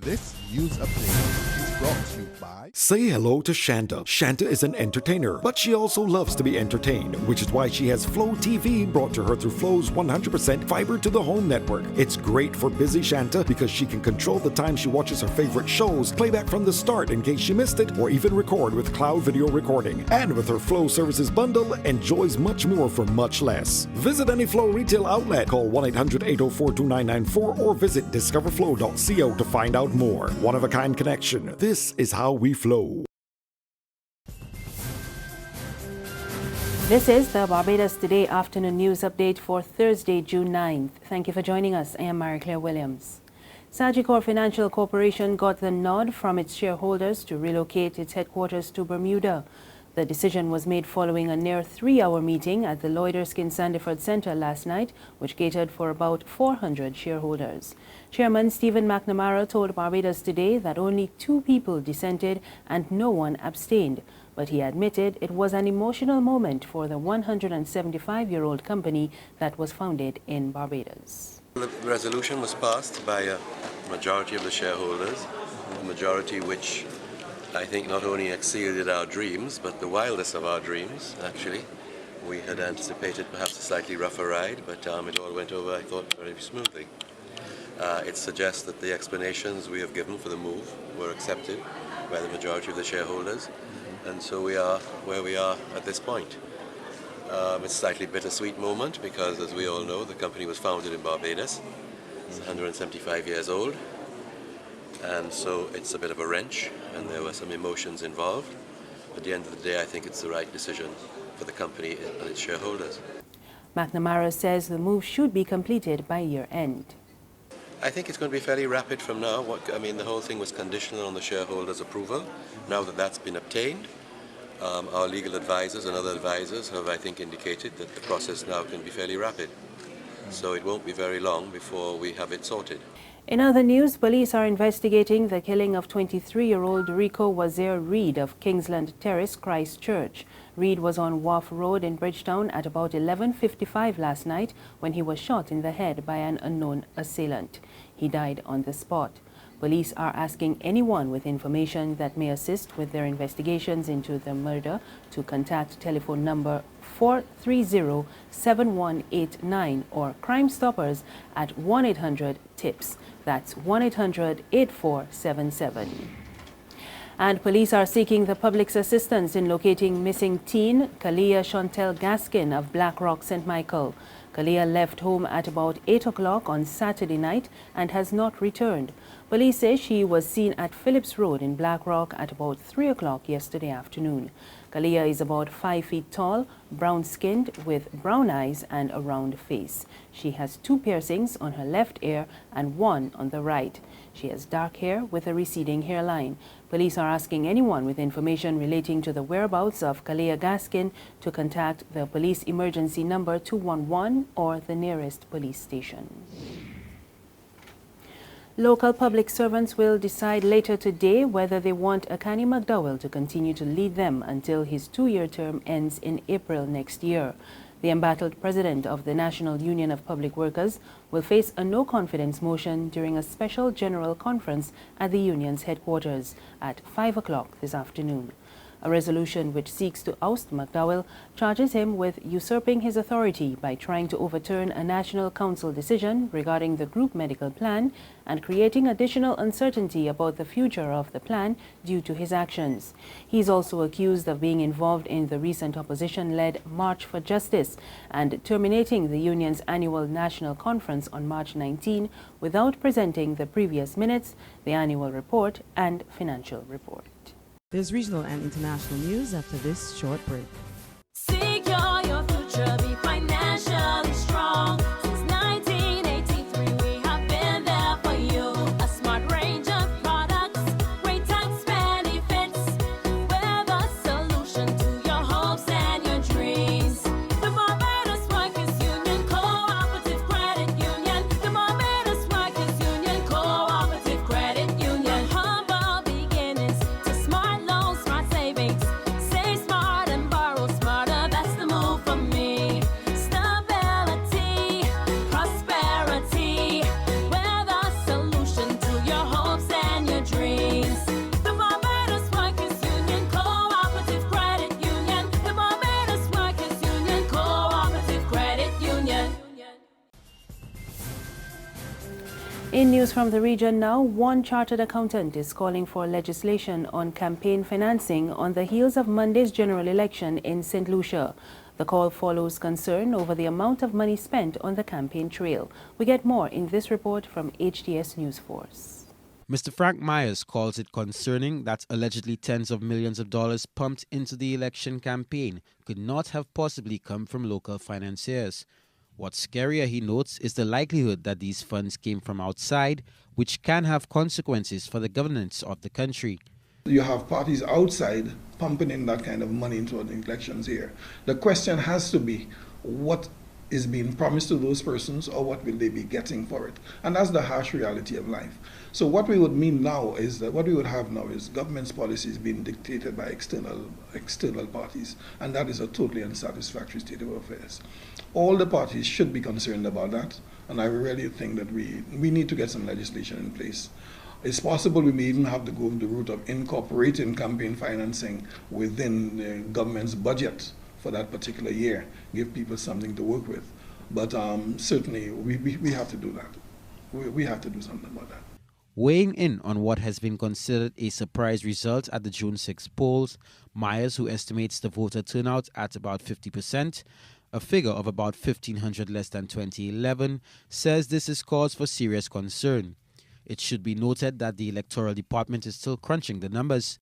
This news update is brought to you by... Say hello to Shanta. Shanta is an entertainer, but she also loves to be entertained, which is why she has Flow TV brought to her through Flow's 100% fiber to the home network. It's great for busy Shanta because she can control the time she watches her favorite shows, play back from the start in case she missed it, or even record with cloud video recording. And with her Flow services bundle, enjoys much more for much less. Visit any Flow retail outlet, call 1-800-804-2994, or visit discoverflow.co to find out more. One-of-a-kind connection. This is how we flow. This is the Barbados Today afternoon news update for Thursday, June 9th. Thank you for joining us. I am Mary-Claire Williams. Sagicor Financial Corporation got the nod from its shareholders to relocate its headquarters to Bermuda. The decision was made following a near 3-hour meeting at the Gaskin Sandiford Centre last night, which catered for about 400 shareholders. Chairman Stephen McNamara told Barbados Today that only 2 people dissented and no one abstained, but he admitted it was an emotional moment for the 175-year-old company that was founded in Barbados. The resolution was passed by a majority of the shareholders, a majority which I think not only exceeded our dreams, but the wildest of our dreams, actually. We had anticipated perhaps a slightly rougher ride, but it all went over, I thought, very smoothly. It suggests that the explanations we have given for the move were accepted by the majority of the shareholders, and so we are where we are at this point. It's a slightly bittersweet moment because, as we all know, the company was founded in Barbados. It's 175 years old. And so it's a bit of a wrench, and there were some emotions involved. At the end of the day, I think it's the right decision for the company and its shareholders. McNamara says the move should be completed by year-end. I think it's going to be fairly rapid from now. The whole thing was conditional on the shareholders' approval. Now that that's been obtained, our legal advisors and other advisors have, I think, indicated that the process now can be fairly rapid. So it won't be very long before we have it sorted. In other news, police are investigating the killing of 23-year-old Rico Wazir Reed of Kingsland Terrace, Christchurch. Reed was on Wharf Road in Bridgetown at about 11:55 last night when he was shot in the head by an unknown assailant. He died on the spot. Police are asking anyone with information that may assist with their investigations into the murder to contact telephone number 430-7189 or Crime Stoppers at 1-800-TIPS. That's 1-800-8477. And police are seeking the public's assistance in locating missing teen Kalia Shontelle Gaskin of Black Rock, St. Michael. Kalia left home at about 8 o'clock on Saturday night and has not returned. Police say she was seen at Phillips Road in Black Rock at about 3 o'clock yesterday afternoon. Kalia is about 5 feet tall, brown-skinned with brown eyes and a round face. She has 2 piercings on her left ear and 1 on the right. She has dark hair with a receding hairline. Police are asking anyone with information relating to the whereabouts of Kalia Gaskin to contact the police emergency number 211 or the nearest police station. Local public servants will decide later today whether they want Akani McDowell to continue to lead them until his 2-year term ends in April next year. The embattled president of the National Union of Public Workers will face a no-confidence motion during a special general conference at the union's headquarters at 5 o'clock this afternoon. A resolution which seeks to oust McDowell charges him with usurping his authority by trying to overturn a National Council decision regarding the group medical plan and creating additional uncertainty about the future of the plan due to his actions. He is also accused of being involved in the recent opposition-led March for Justice and terminating the union's annual national conference on March 19 without presenting the previous minutes, the annual report, and financial report. There's regional and international news after this short break. Secure your future, be financially strong. Since 1983, we have been there for you. A smart range of products, great tax benefits. We're the solution to your hopes and your dreams. The Barbados Workers Union Cooperative Credit Union. The Barbados Workers Union Cooperative Credit Union. Humble beginnings to smart loans, smart savings. Save smart and borrow smarter. That's In news from the region now, one chartered accountant is calling for legislation on campaign financing on the heels of Monday's general election in St. Lucia. The call follows concern over the amount of money spent on the campaign trail. We get more in this report from HTS News Force. Mr. Frank Myers calls it concerning that allegedly tens of millions of dollars pumped into the election campaign could not have possibly come from local financiers. What's scarier, he notes, is the likelihood that these funds came from outside, which can have consequences for the governance of the country. You have parties outside pumping in that kind of money into the elections here. The question has to be, what is being promised to those persons, or what will they be getting for it? And that's the harsh reality of life. So what we would mean now is that what we would have now is government's policies being dictated by external parties, and that is a totally unsatisfactory state of affairs. All the parties should be concerned about that, and I really think that we need to get some legislation in place. It's possible we may even have to go the route of incorporating campaign financing within the government's budget for that particular year, give people something to work with. But certainly we have to do that. We have to do something about that. Weighing in on what has been considered a surprise result at the June 6 polls, Myers, who estimates the voter turnout at about 50%, a figure of about 1,500 less than 2011, says this is cause for serious concern. It should be noted that the Electoral Department is still crunching the numbers.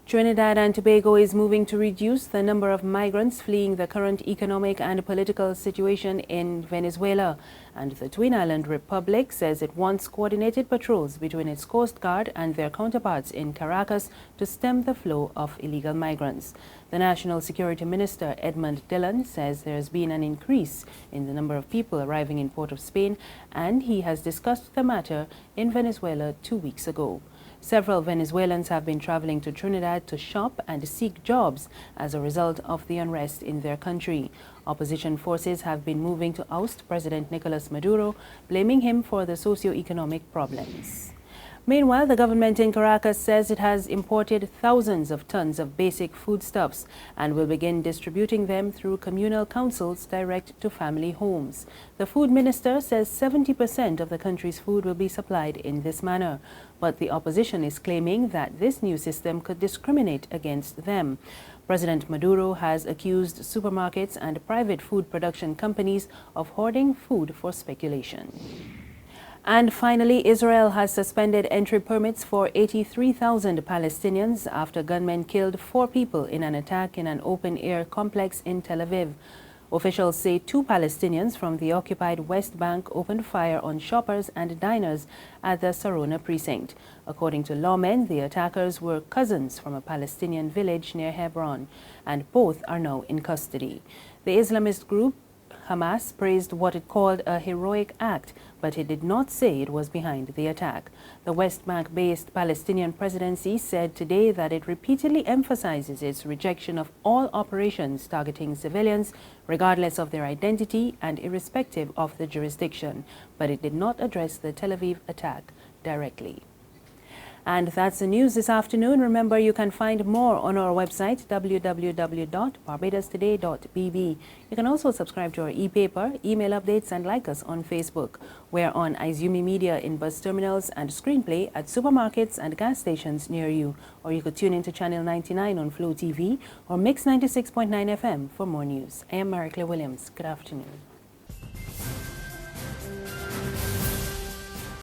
Trinidad and Tobago is moving to reduce the number of migrants fleeing the current economic and political situation in Venezuela. And the Twin Island Republic says it wants coordinated patrols between its Coast Guard and their counterparts in Caracas to stem the flow of illegal migrants. The National Security Minister, Edmund Dillon, says there has been an increase in the number of people arriving in Port of Spain, and he has discussed the matter in Venezuela 2 weeks ago. Several Venezuelans have been traveling to Trinidad to shop and seek jobs as a result of the unrest in their country. Opposition forces have been moving to oust President Nicolas Maduro, blaming him for the socio-economic problems. Meanwhile, the government in Caracas says it has imported thousands of tons of basic foodstuffs and will begin distributing them through communal councils direct to family homes. The food minister says 70% of the country's food will be supplied in this manner, but the opposition is claiming that this new system could discriminate against them. President Maduro has accused supermarkets and private food production companies of hoarding food for speculation. And finally, Israel has suspended entry permits for 83,000 Palestinians after gunmen killed 4 people in an attack in an open-air complex in Tel Aviv. Officials say 2 Palestinians from the occupied West Bank opened fire on shoppers and diners at the Sarona precinct. According to lawmen, the attackers were cousins from a Palestinian village near Hebron, and both are now in custody. The Islamist group Hamas praised what it called a heroic act, but it did not say it was behind the attack. The West Bank-based Palestinian presidency said today that it repeatedly emphasizes its rejection of all operations targeting civilians, regardless of their identity and irrespective of the jurisdiction, but it did not address the Tel Aviv attack directly. And that's the news this afternoon. Remember, you can find more on our website, www.barbadostoday.bb. You can also subscribe to our e-paper, email updates, and like us on Facebook. We're on Izumi Media in bus terminals and Screenplay at supermarkets and gas stations near you. Or you could tune into Channel 99 on Flow TV or Mix 96.9 FM for more news. I am Mary Claire Williams. Good afternoon.